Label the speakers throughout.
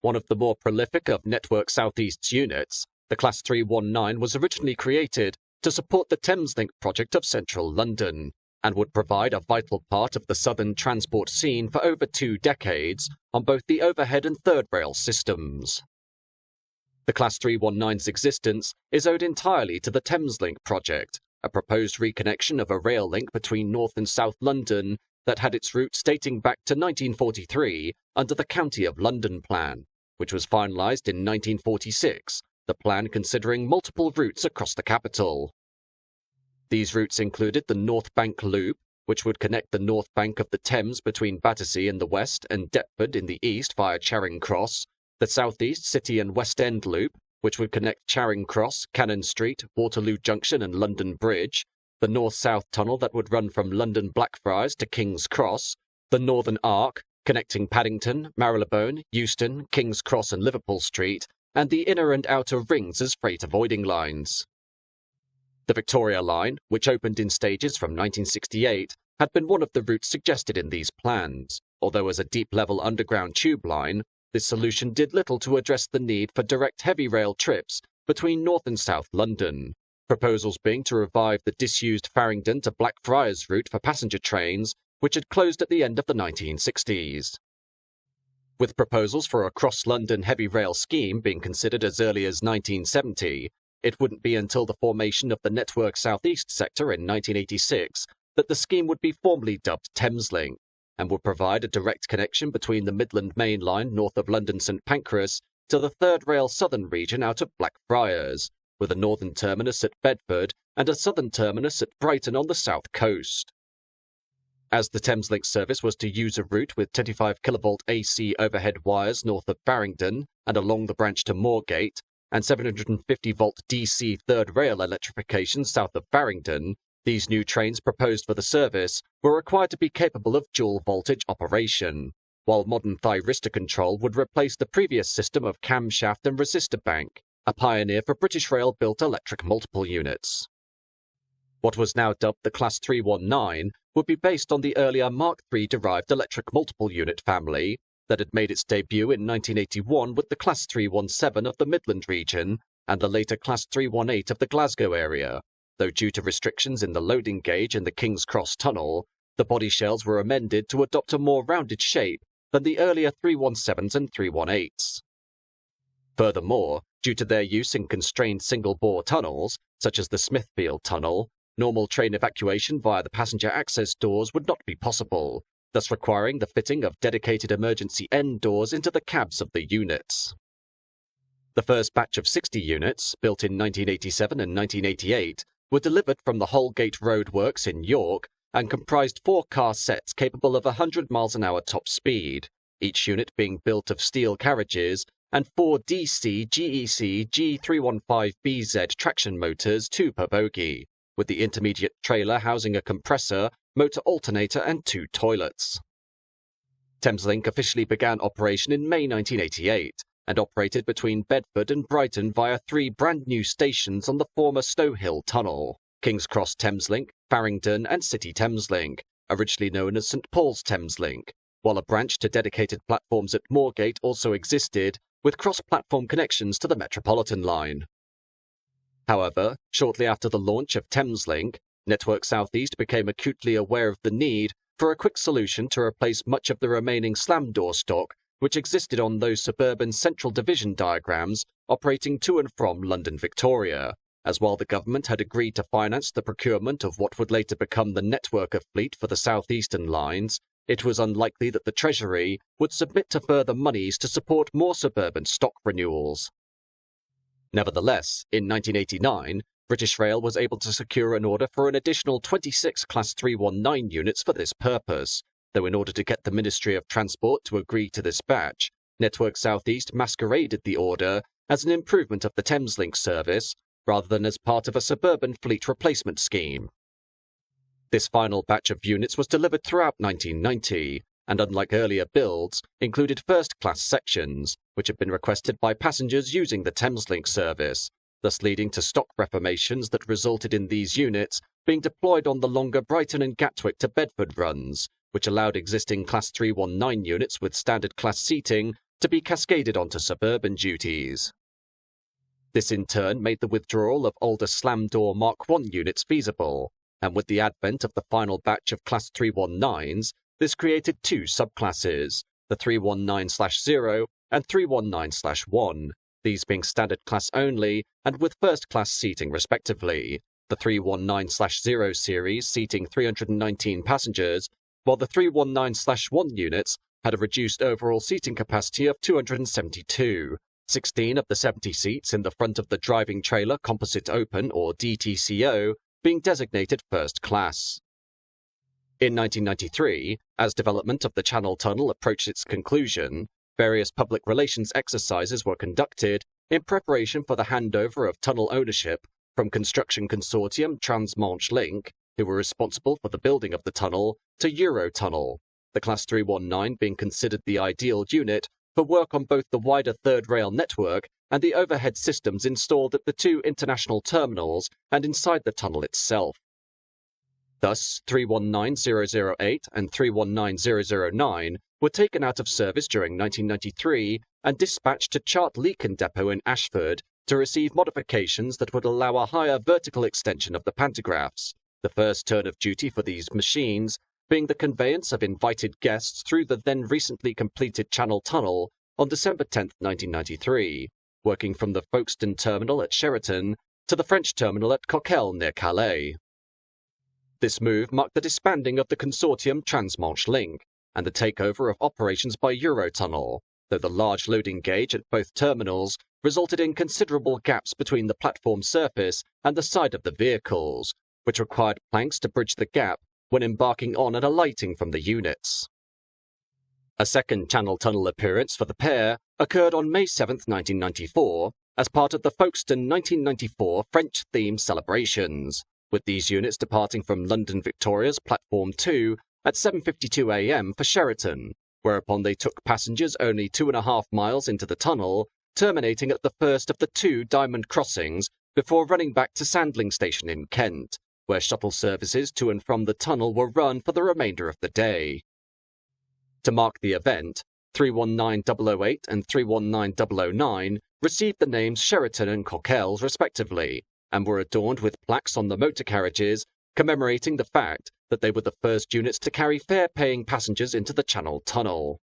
Speaker 1: one of the more prolific of Network Southeast's units, the Class 319 was originally created to support the Thameslink project of central London, and would provide a vital part of the southern transport scene for over 2 decades on both the overhead and third rail systems. The Class 319's existence is owed entirely to the Thameslink project, a proposed reconnection of a rail link between North and South London that had its roots dating back to 1943 under the County of London Plan, which was finalised in 1946, the plan considering multiple routes across the capital. These routes included the North Bank Loop, which would connect the north bank of the Thames between Battersea in the west and Deptford in the east via Charing Cross, the South East City and West End Loop, which would connect Charing Cross, Cannon Street, Waterloo Junction and London Bridge, the North-South Tunnel that would run from London Blackfriars to King's Cross, the Northern Arc, connecting Paddington, Marylebone, Euston, King's Cross and Liverpool Street, and the inner and outer rings as freight-avoiding lines. The Victoria Line, which opened in stages from 1968, had been one of the routes suggested in these plans, although as a deep-level underground tube line, this solution did little to address the need for direct heavy rail trips between North and South London, proposals being to revive the disused Farringdon to Blackfriars route for passenger trains, which had closed at the end of the 1960s. With proposals for a cross-London heavy rail scheme being considered as early as 1970, it wouldn't be until the formation of the Network South East sector in 1986 that the scheme would be formally dubbed Thameslink, and would provide a direct connection between the Midland Main Line north of London St Pancras to the third rail southern region out of Blackfriars, with a northern terminus at Bedford and a southern terminus at Brighton on the south coast. As the Thameslink service was to use a route with 25 kV AC overhead wires north of Farringdon and along the branch to Moorgate, and 750-volt DC third rail electrification south of Farringdon, these new trains proposed for the service were required to be capable of dual-voltage operation, while modern thyristor control would replace the previous system of camshaft and resistor bank, a pioneer for British Rail-built electric multiple units. What was now dubbed the Class 319 would be based on the earlier Mark III-derived electric multiple unit family that had made its debut in 1981 with the Class 317 of the Midland region and the later Class 318 of the Glasgow area, though due to restrictions in the loading gauge in the King's Cross Tunnel, the body shells were amended to adopt a more rounded shape than the earlier 317s and 318s. Furthermore, due to their use in constrained single-bore tunnels, such as the Smithfield Tunnel, normal train evacuation via the passenger access doors would not be possible, thus requiring the fitting of dedicated emergency end doors into the cabs of the units. The first batch of 60 units, built in 1987 and 1988, were delivered from the Holgate Road Works in York and comprised 4 car sets capable of 100 miles an hour top speed, each unit being built of steel carriages, and 4 DC GEC G315BZ traction motors, 2 per bogie, with the intermediate trailer housing a compressor, motor alternator and 2 toilets. Thameslink officially began operation in May 1988 and operated between Bedford and Brighton via 3 brand new stations on the former Stow Hill Tunnel, King's Cross Thameslink, Farringdon and City Thameslink, originally known as St Paul's Thameslink, while a branch to dedicated platforms at Moorgate also existed, with cross-platform connections to the Metropolitan line. However, shortly after the launch of Thameslink, Network South East became acutely aware of the need for a quick solution to replace much of the remaining slam door stock which existed on those suburban central division diagrams operating to and from London Victoria, as while the government had agreed to finance the procurement of what would later become the network of fleet for the southeastern lines, it was unlikely that the Treasury would submit to further monies to support more suburban stock renewals. Nevertheless, in 1989, British Rail was able to secure an order for an additional 26 Class 319 units for this purpose, though in order to get the Ministry of Transport to agree to this batch, Network South East masqueraded the order as an improvement of the Thameslink service, rather than as part of a suburban fleet replacement scheme. This final batch of units was delivered throughout 1990, and unlike earlier builds, included first-class sections, which had been requested by passengers using the Thameslink service, thus leading to stock reformations that resulted in these units being deployed on the longer Brighton and Gatwick to Bedford runs, which allowed existing Class 319 units with standard class seating to be cascaded onto suburban duties. This in turn made the withdrawal of older slam door Mark I units feasible, and with the advent of the final batch of Class 319s, this created two subclasses, the 319/0 and 319/1, these being standard class only and with first class seating respectively, the 319/0 series seating 319 passengers, while the 319/1 units had a reduced overall seating capacity of 272, 16 of the 70 seats in the front of the driving trailer composite open or DTCO being designated first class. In 1993, as development of the Channel Tunnel approached its conclusion, various public relations exercises were conducted in preparation for the handover of tunnel ownership from construction consortium Thameslink, who were responsible for the building of the tunnel, to Eurotunnel, the Class 319 being considered the ideal unit for work on both the wider third rail network and the overhead systems installed at the two international terminals and inside the tunnel itself. Thus, 319008 and 319009 were taken out of service during 1993 and dispatched to Chart Leakin Depot in Ashford to receive modifications that would allow a higher vertical extension of the pantographs, the first turn of duty for these machines being the conveyance of invited guests through the then recently completed Channel Tunnel on December 10, 1993, working from the Folkestone terminal at Sheraton to the French terminal at Coquelles near Calais. This move marked the disbanding of the consortium Thameslink and the takeover of operations by Eurotunnel, though the large loading gauge at both terminals resulted in considerable gaps between the platform surface and the side of the vehicles, which required planks to bridge the gap when embarking on and alighting from the units. A second Channel Tunnel appearance for the pair occurred on May 7, 1994, as part of the Folkestone 1994 French theme celebrations, with these units departing from London Victoria's Platform 2 at 7:52 a.m. for Sheraton, whereupon they took passengers only 2.5 miles into the tunnel, terminating at the first of the two diamond crossings before running back to Sandling Station in Kent, where shuttle services to and from the tunnel were run for the remainder of the day. To mark the event, 319008 and 319009 received the names Sheraton and Coquelles respectively, and were adorned with plaques on the motor carriages commemorating the fact that they were the first units to carry fare-paying passengers into the Channel Tunnel.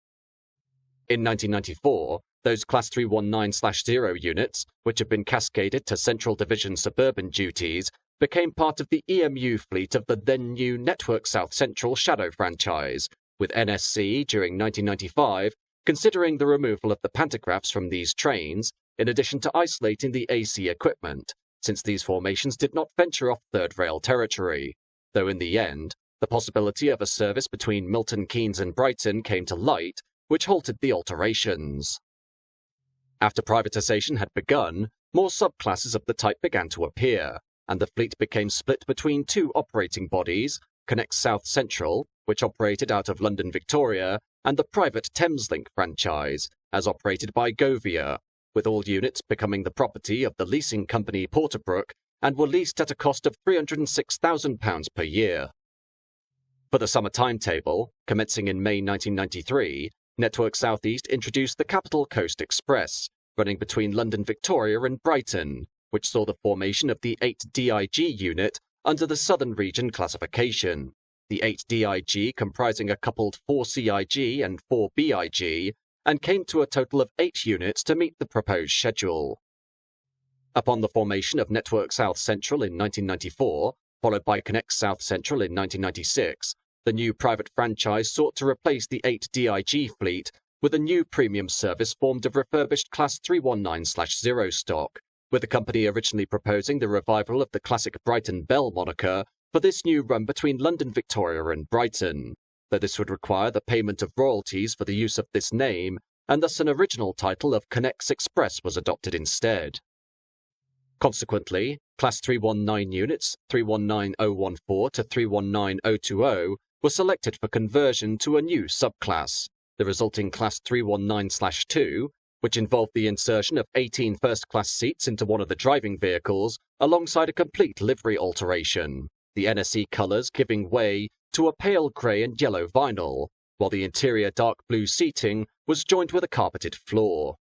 Speaker 1: In 1994, those Class 319/0 units, which had been cascaded to Central Division suburban duties, became part of the EMU fleet of the then-new Network South Central Shadow franchise, with NSC during 1995 considering the removal of the pantographs from these trains, in addition to isolating the AC equipment, since these formations did not venture off third rail territory, though in the end, the possibility of a service between Milton Keynes and Brighton came to light, which halted the alterations. After privatisation had begun, more subclasses of the type began to appear, and the fleet became split between two operating bodies, Connect South Central, which operated out of London Victoria, and the private Thameslink franchise, as operated by Govia, with all units becoming the property of the leasing company Porterbrook and were leased at a cost of £306,000 per year. For the summer timetable, commencing in May 1993, Network South East introduced the Capital Coast Express, running between London Victoria and Brighton, which saw the formation of the 8DIG unit under the Southern Region classification, the 8DIG comprising a coupled 4CIG and 4BIG, and came to a total of 8 units to meet the proposed schedule. Upon the formation of Network South Central in 1994, followed by Connect South Central in 1996, the new private franchise sought to replace the 8DIG fleet with a new premium service formed of refurbished Class 319/0 stock, with the company originally proposing the revival of the classic Brighton Belle moniker for this new run between London Victoria and Brighton, though this would require the payment of royalties for the use of this name, and thus an original title of Connects Express was adopted instead. Consequently, Class 319 units 319014 to 319020 were selected for conversion to a new subclass, the resulting Class 319/2, which involved the insertion of 18 first-class seats into one of the driving vehicles alongside a complete livery alteration, the NSE colours giving way to a pale grey and yellow vinyl, while the interior dark blue seating was joined with a carpeted floor.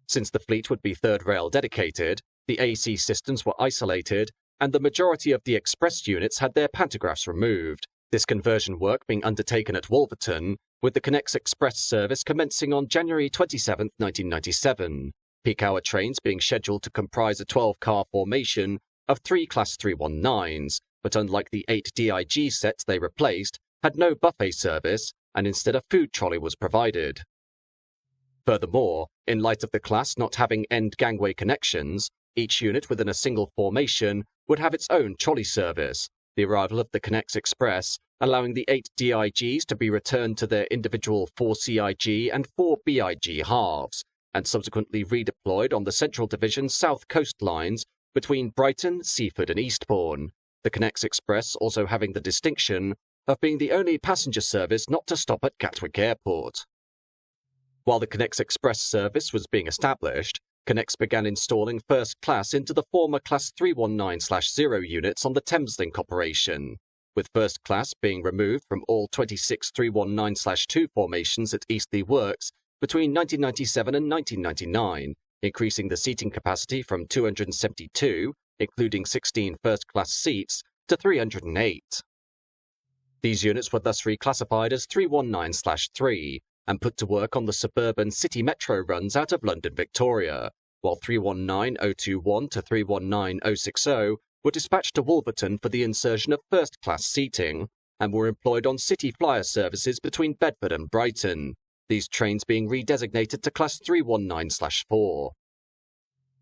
Speaker 1: Since the fleet would be third rail dedicated, the AC systems were isolated, and the majority of the express units had their pantographs removed, this conversion work being undertaken at Wolverton, with the Connects Express service commencing on January 27, 1997, peak hour trains being scheduled to comprise a 12-car formation of 3 Class 319s, but unlike the 8 DIG sets they replaced, had no buffet service, and instead a food trolley was provided. Furthermore, in light of the class not having end gangway connections, each unit within a single formation would have its own trolley service, the arrival of the Connects Express allowing the 8 DIGs to be returned to their individual 4 CIG and 4 BIG halves, and subsequently redeployed on the Central Division's south coast lines between Brighton, Seaford and Eastbourne, the Connects Express also having the distinction of being the only passenger service not to stop at Gatwick Airport. While the Connects Express service was being established, Connects began installing first class into the former Class 319/0 units on the Thameslink operation, with first class being removed from all 26 319/2 formations at Eastleigh Works between 1997 and 1999, increasing the seating capacity from 272, including 16 first-class seats, to 308. These units were thus reclassified as 319/3 and put to work on the suburban City Metro runs out of London Victoria, while 319021 to 319060 were dispatched to Wolverton for the insertion of first-class seating and were employed on City Flyer services between Bedford and Brighton, these trains being redesignated to Class 319/4.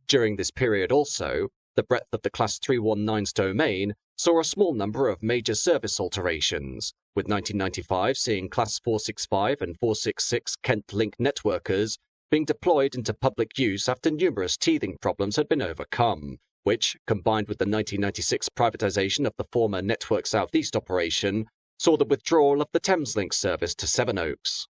Speaker 1: During this period also, the breadth of the Class 319's domain saw a small number of major service alterations, with 1995 seeing Class 465 and 466 Kent Link networkers being deployed into public use after numerous teething problems had been overcome, which, combined with the 1996 privatisation of the former Network South East operation, saw the withdrawal of the Thameslink service to Sevenoaks.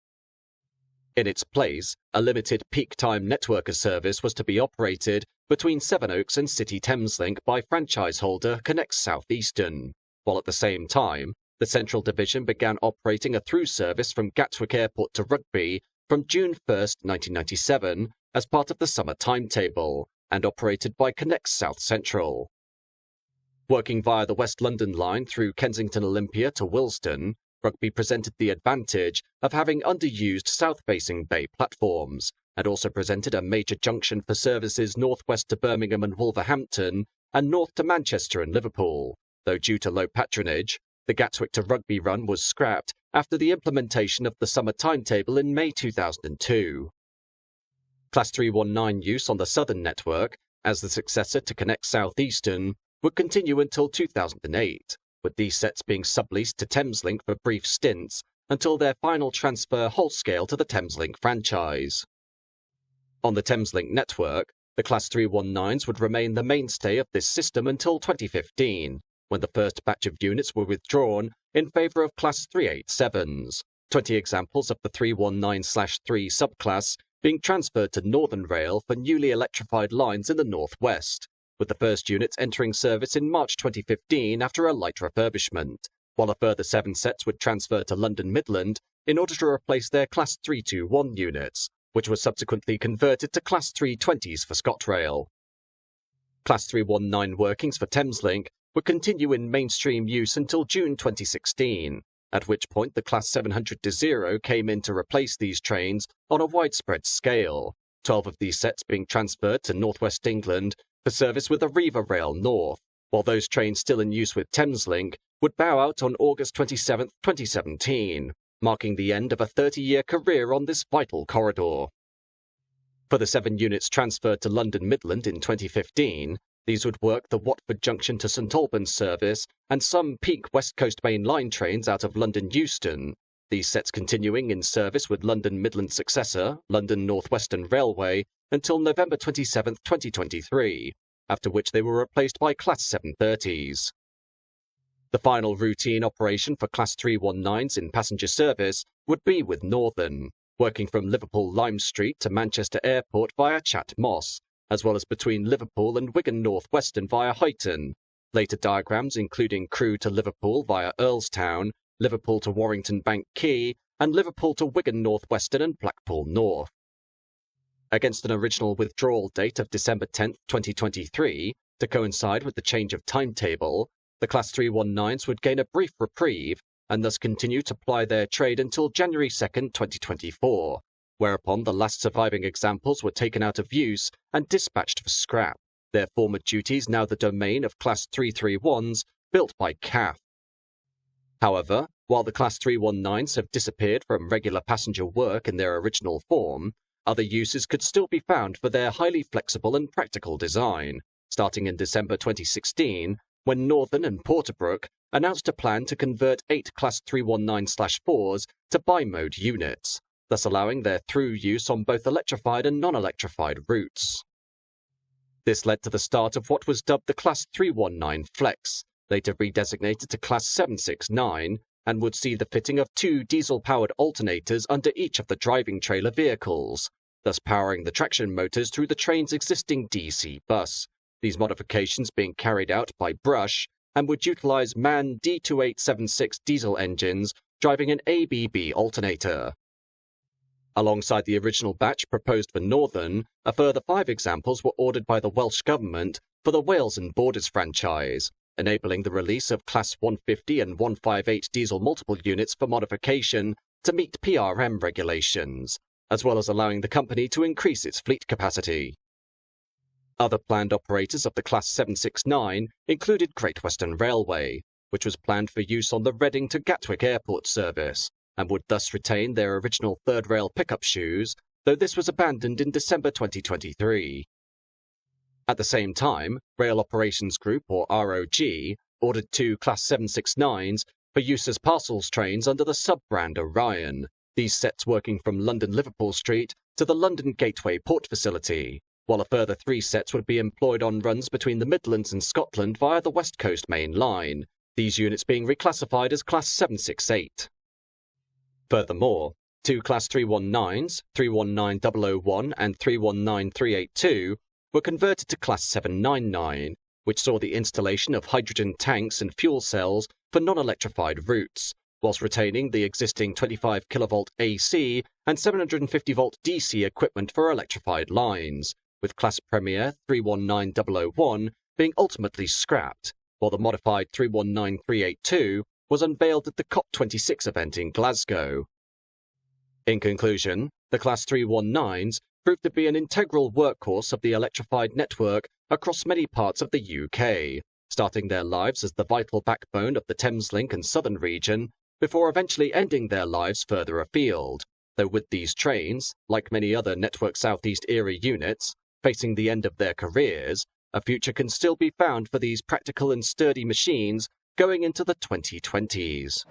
Speaker 1: In its place, a limited peak time networker service was to be operated between Sevenoaks and City Thameslink by franchise holder Connects South Eastern, while at the same time, the Central Division began operating a through service from Gatwick Airport to Rugby from June 1, 1997, as part of the summer timetable, and operated by Connects South Central. Working via the West London line through Kensington Olympia to Willesden, Rugby presented the advantage of having underused south-facing bay platforms, and also presented a major junction for services northwest to Birmingham and Wolverhampton, and north to Manchester and Liverpool, though due to low patronage, the Gatwick to Rugby run was scrapped after the implementation of the summer timetable in May 2002. Class 319 use on the Southern network, as the successor to Connects South Eastern, would continue until 2008, with these sets being subleased to Thameslink for brief stints until their final transfer whole-scale to the Thameslink franchise. On the Thameslink network, the Class 319s would remain the mainstay of this system until 2015, when the first batch of units were withdrawn in favour of Class 387s, 20 examples of the 319/3 subclass being transferred to Northern Rail for newly electrified lines in the northwest, with the first units entering service in March 2015 after a light refurbishment, while a further 7 sets would transfer to London Midland in order to replace their Class 321 units, which were subsequently converted to Class 320s for ScotRail. Class 319 workings for Thameslink would continue in mainstream use until June 2016, at which point the Class 700-0 came in to replace these trains on a widespread scale, 12 of these sets being transferred to northwest England for service with Arriva Rail North, while those trains still in use with Thameslink would bow out on August 27, 2017, marking the end of a 30-year career on this vital corridor. For the 7 units transferred to London Midland in 2015, these would work the Watford Junction to St Albans service and some peak West Coast Main Line trains out of London Euston, these sets continuing in service with London Midland's successor, London North Western Railway, until November 27, 2023, after which they were replaced by Class 730s. The final routine operation for Class 319s in passenger service would be with Northern, working from Liverpool Lime Street to Manchester Airport via Chat Moss, as well as between Liverpool and Wigan North Western via Huyton. Later diagrams including Crewe to Liverpool via Earlstown, Liverpool to Warrington Bank Quay, and Liverpool to Wigan North Western and Blackpool North. Against an original withdrawal date of December 10, 2023, to coincide with the change of timetable, the Class 319s would gain a brief reprieve and thus continue to ply their trade until January 2, 2024, whereupon the last surviving examples were taken out of use and dispatched for scrap, their former duties now the domain of Class 331s built by CAF. However, while the Class 319s have disappeared from regular passenger work in their original form, other uses could still be found for their highly flexible and practical design, starting in December 2016, when Northern and Porterbrook announced a plan to convert 8 Class 319/4s to bi-mode units, thus allowing their through use on both electrified and non-electrified routes. This led to the start of what was dubbed the Class 319 Flex, later redesignated to Class 769, and would see the fitting of 2 diesel-powered alternators under each of the driving trailer vehicles, thus powering the traction motors through the train's existing DC bus, these modifications being carried out by Brush and would utilize MAN D2876 diesel engines driving an ABB alternator. Alongside the original batch proposed for Northern, a further 5 examples were ordered by the Welsh Government for the Wales and Borders franchise, enabling the release of Class 150 and 158 diesel multiple units for modification to meet PRM regulations, as well as allowing the company to increase its fleet capacity. Other planned operators of the Class 769 included Great Western Railway, which was planned for use on the Reading to Gatwick Airport service, and would thus retain their original third rail pickup shoes, though this was abandoned in December 2023. At the same time, Rail Operations Group, or ROG, ordered 2 Class 769s for use as parcels trains under the sub-brand Orion, these sets working from London Liverpool Street to the London Gateway Port Facility, while a further 3 sets would be employed on runs between the Midlands and Scotland via the West Coast Main Line, these units being reclassified as Class 768. Furthermore, 2 Class 319s, 319001 and 319382, were converted to Class 799, which saw the installation of hydrogen tanks and fuel cells for non-electrified routes, whilst retaining the existing 25 kV AC and 750 volt DC equipment for electrified lines, with Class Premier 319001 being ultimately scrapped, while the modified 319382 was unveiled at the COP26 event in Glasgow. In conclusion, the Class 319s proved to be an integral workhorse of the electrified network across many parts of the UK, starting their lives as the vital backbone of the Thameslink and Southern region, before eventually ending their lives further afield, though with these trains, like many other Network South East era units, facing the end of their careers, a future can still be found for these practical and sturdy machines going into the 2020s.